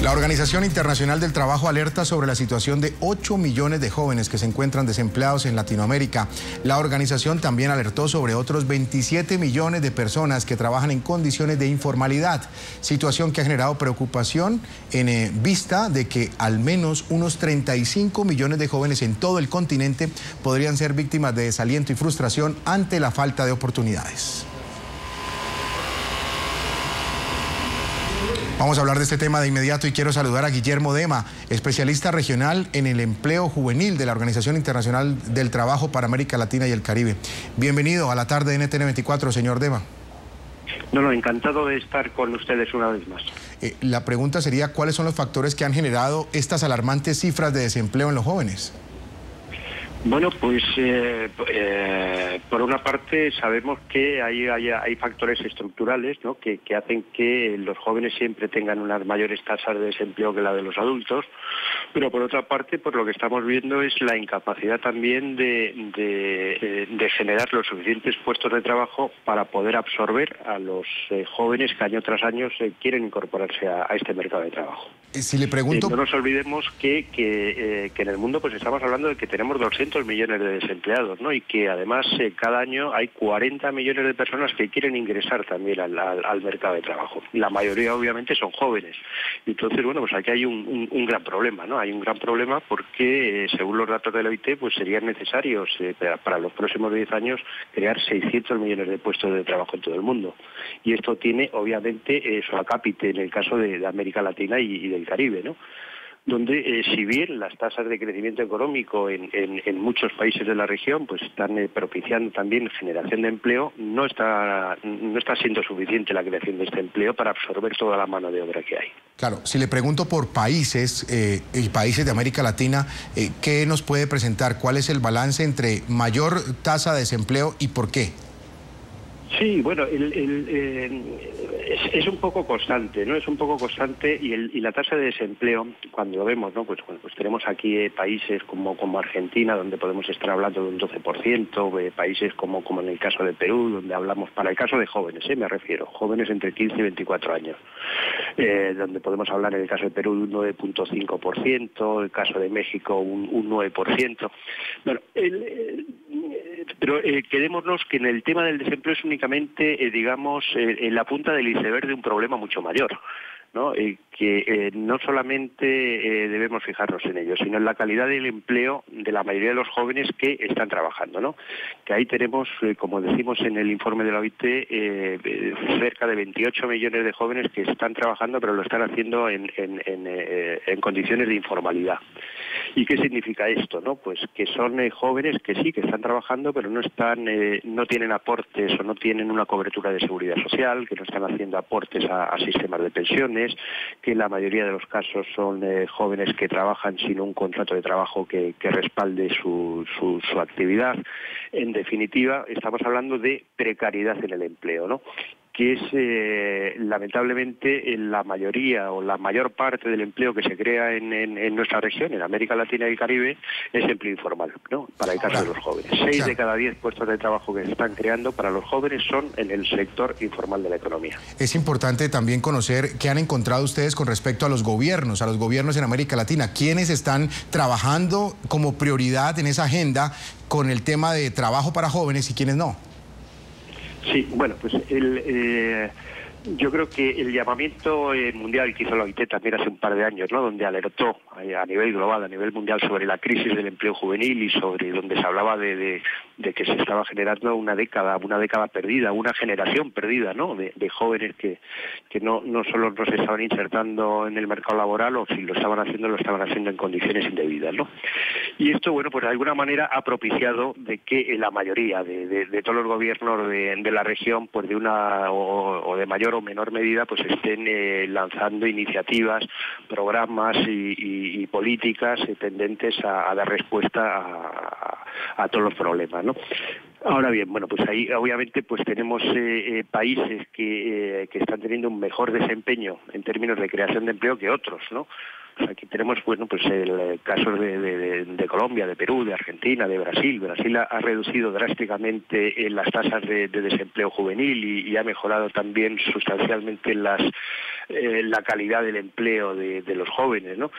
La Organización Internacional del Trabajo alerta sobre la situación de 8 millones de jóvenes que se encuentran desempleados en Latinoamérica. La organización también alertó sobre otros 27 millones de personas que trabajan en condiciones de informalidad, situación que ha generado preocupación en vista de que al menos unos 35 millones de jóvenes en todo el continente podrían ser víctimas de desaliento y frustración ante la falta de oportunidades. Vamos a hablar de este tema de inmediato y quiero saludar a Guillermo Dema, especialista regional en el empleo juvenil de la Organización Internacional del Trabajo para América Latina y el Caribe. Bienvenido a la tarde de NTN 24, señor Dema. No, encantado de estar con ustedes una vez más. La pregunta sería, ¿cuáles son los factores que han generado estas alarmantes cifras de desempleo en los jóvenes? Bueno, pues por una parte sabemos que hay factores estructurales, ¿no?, que hacen que los jóvenes siempre tengan unas mayores tasas de desempleo que la de los adultos, pero por otra parte, por lo que estamos viendo es la incapacidad también de generar los suficientes puestos de trabajo para poder absorber a los jóvenes que año tras año quieren incorporarse a este mercado de trabajo. Si le pregunto... no nos olvidemos que en el mundo pues estamos hablando de que tenemos 200 millones de desempleados, ¿no? Y que además cada año hay 40 millones de personas que quieren ingresar también al mercado de trabajo. La mayoría obviamente son jóvenes. Entonces, bueno, pues aquí hay un gran problema, ¿no? Hay un gran problema porque según los datos de la OIT pues serían necesarios para los próximos 10 años crear 600 millones de puestos de trabajo en todo el mundo. Y esto tiene obviamente su acápite en el caso de América Latina y del Caribe, ¿no?, donde si bien las tasas de crecimiento económico en muchos países de la región pues están propiciando también generación de empleo, no está siendo suficiente la creación de este empleo para absorber toda la mano de obra que hay. Claro, si le pregunto por países y países de América Latina, ¿qué nos puede presentar? ¿Cuál es el balance entre mayor tasa de desempleo y por qué? Sí, bueno, es un poco constante, ¿no? Es un poco constante y la tasa de desempleo, cuando lo vemos, ¿no? Pues tenemos aquí países como Argentina, donde podemos estar hablando de un 12%, países como en el caso de Perú, donde hablamos, para el caso de jóvenes, me refiero, jóvenes entre 15 y 24 años, donde podemos hablar en el caso de Perú de un 9.5%, el caso de México un 9%. Bueno, pero quedémonos que en el tema del desempleo es únicamente, digamos, en la punta del iceberg de un problema mucho mayor, ¿no? Que no solamente debemos fijarnos en ello, sino en la calidad del empleo de la mayoría de los jóvenes que están trabajando, ¿no? Que ahí tenemos, como decimos en el informe de la OIT, cerca de 28 millones de jóvenes que están trabajando, pero lo están haciendo en condiciones de informalidad. ¿Y qué significa esto, no? Pues que son jóvenes que sí, que están trabajando, pero no tienen aportes o no tienen una cobertura de seguridad social, que no están haciendo aportes a sistemas de pensiones, que en la mayoría de los casos son jóvenes que trabajan sin un contrato de trabajo que respalde su actividad. En definitiva, estamos hablando de precariedad en el empleo, ¿no?, que es lamentablemente la mayoría o la mayor parte del empleo que se crea en nuestra región, en América Latina y el Caribe, es empleo informal, ¿no?, para el caso de los jóvenes. 6 de cada 10 puestos de trabajo que se están creando para los jóvenes son en el sector informal de la economía. Es importante también conocer qué han encontrado ustedes con respecto a los gobiernos en América Latina. ¿Quiénes están trabajando como prioridad en esa agenda con el tema de trabajo para jóvenes y quiénes no? Sí, bueno, pues yo creo que el llamamiento mundial que hizo la OIT también hace un par de años, ¿no?, donde alertó a nivel global, a nivel mundial, sobre la crisis del empleo juvenil y sobre donde se hablaba de que se estaba generando una década perdida, una generación perdida, ¿no?, de jóvenes que no solo no se estaban insertando en el mercado laboral, o si lo estaban haciendo en condiciones indebidas, ¿no? Y esto, bueno, pues de alguna manera ha propiciado de que la mayoría de todos los gobiernos de la región, pues de una o de mayor o menor medida, pues estén lanzando iniciativas, programas y políticas tendentes a dar respuesta a todos los problemas, ¿no? Ahora bien, bueno, pues ahí obviamente pues tenemos países que están teniendo un mejor desempeño en términos de creación de empleo que otros, ¿no? Aquí tenemos, bueno, pues el caso de Colombia, de Perú, de Argentina, de Brasil. Brasil ha reducido drásticamente las tasas de desempleo juvenil y ha mejorado también sustancialmente las la calidad del empleo de los jóvenes, ¿no?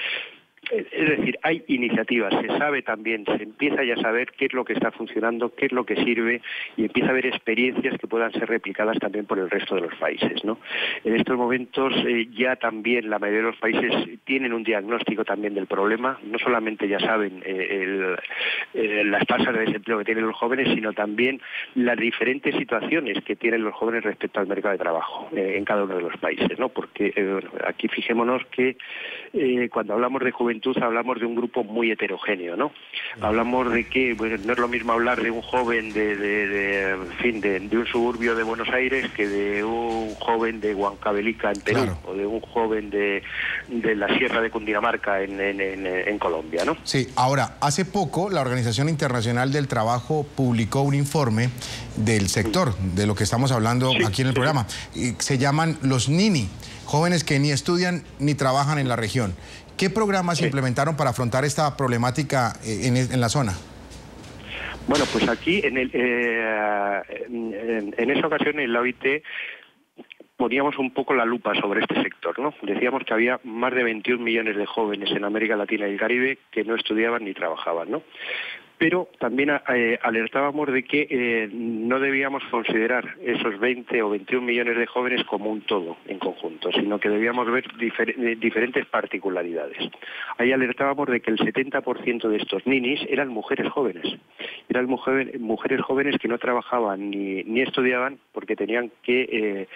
Es decir, hay iniciativas, se sabe también, se empieza ya a saber qué es lo que está funcionando, qué es lo que sirve y empieza a haber experiencias que puedan ser replicadas también por el resto de los países, ¿no? En estos momentos ya también la mayoría de los países tienen un diagnóstico también del problema, no solamente ya saben las tasas de desempleo que tienen los jóvenes, sino también las diferentes situaciones que tienen los jóvenes respecto al mercado de trabajo en cada uno de los países, ¿no? Porque aquí fijémonos que cuando hablamos de juventud hablamos de un grupo muy heterogéneo, ¿no? Hablamos de que no es lo mismo hablar de un joven de un suburbio de Buenos Aires que de un joven de Huancavelica en Perú, claro, o de un joven de la Sierra de Cundinamarca en Colombia, ¿no? Sí, ahora, hace poco la Organización Internacional del Trabajo publicó un informe del sector, de lo que estamos hablando aquí en el programa. Y se llaman los NINI, jóvenes que ni estudian ni trabajan en la región. ¿Qué programas implementaron para afrontar esta problemática en la zona? Bueno, pues aquí en esa ocasión en la OIT poníamos un poco la lupa sobre este sector, ¿no? Decíamos que había más de 21 millones de jóvenes en América Latina y el Caribe que no estudiaban ni trabajaban, ¿no? Pero también alertábamos de que no debíamos considerar esos 20 o 21 millones de jóvenes como un todo en conjunto, sino que debíamos ver diferentes particularidades. Ahí alertábamos de que el 70% de estos ninis eran mujeres jóvenes. Eran mujeres jóvenes que no trabajaban ni estudiaban porque tenían que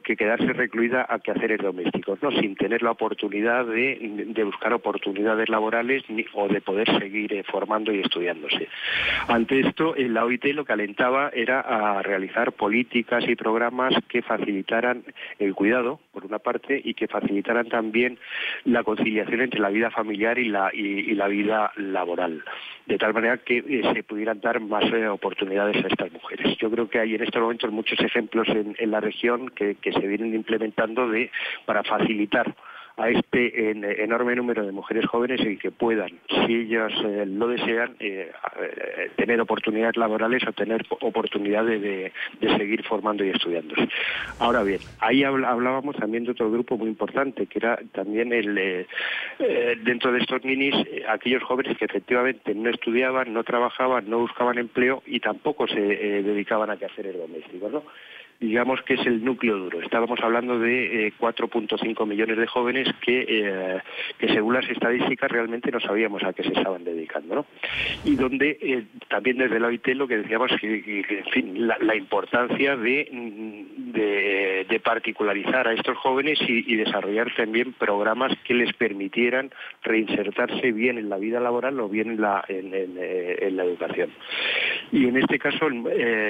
quedarse recluidas a quehaceres domésticos, ¿no? Sin tener la oportunidad de buscar oportunidades laborales o de poder seguir formando y estudiándose. Ante esto, la OIT lo que alentaba era a realizar políticas y programas que facilitaran el cuidado, por una parte, y que facilitaran también la conciliación entre la vida familiar y la vida laboral, de tal manera que se pudieran dar más oportunidades a estas mujeres. Yo creo que hay en estos momentos muchos ejemplos en la región que se vienen implementando para facilitar a este enorme número de mujeres jóvenes y que puedan, si ellas lo desean, tener oportunidades laborales o tener oportunidades de seguir formando y estudiándose. Ahora bien, ahí hablábamos también de otro grupo muy importante, que era también dentro de estos ninis, aquellos jóvenes que efectivamente no estudiaban, no trabajaban, no buscaban empleo y tampoco se dedicaban a quehaceres domésticos, ¿no? Digamos que es el núcleo duro. Estábamos hablando de 4.5 millones de jóvenes que según las estadísticas realmente no sabíamos a qué se estaban dedicando, ¿no? Y donde también desde la OIT lo que decíamos que en fin, la importancia de particularizar a estos jóvenes y desarrollar también programas que les permitieran reinsertarse bien en la vida laboral o bien en la educación. Y en este caso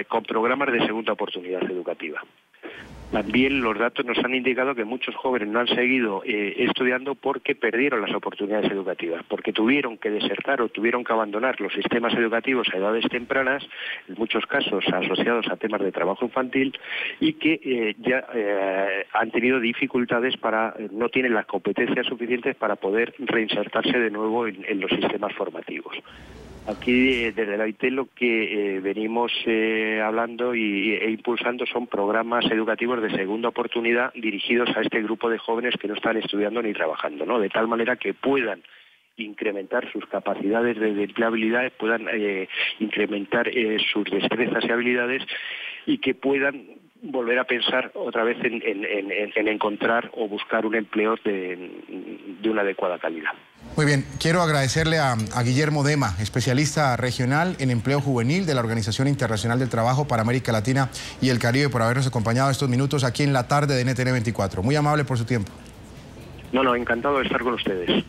con programas de segunda oportunidad educativa. También los datos nos han indicado que muchos jóvenes no han seguido estudiando porque perdieron las oportunidades educativas, porque tuvieron que desertar o tuvieron que abandonar los sistemas educativos a edades tempranas, en muchos casos asociados a temas de trabajo infantil, y que ya han tenido dificultades no tienen las competencias suficientes para poder reinsertarse de nuevo en los sistemas formativos. Aquí desde la OIT lo que venimos hablando e impulsando son programas educativos de segunda oportunidad dirigidos a este grupo de jóvenes que no están estudiando ni trabajando, ¿no? De tal manera que puedan incrementar sus capacidades de empleabilidad, puedan incrementar sus destrezas y habilidades y que puedan volver a pensar otra vez en encontrar o buscar un empleo de una adecuada calidad. Muy bien, quiero agradecerle a Guillermo Dema, especialista regional en empleo juvenil de la Organización Internacional del Trabajo para América Latina y el Caribe, por habernos acompañado estos minutos aquí en la tarde de NTN 24. Muy amable por su tiempo. No, encantado de estar con ustedes.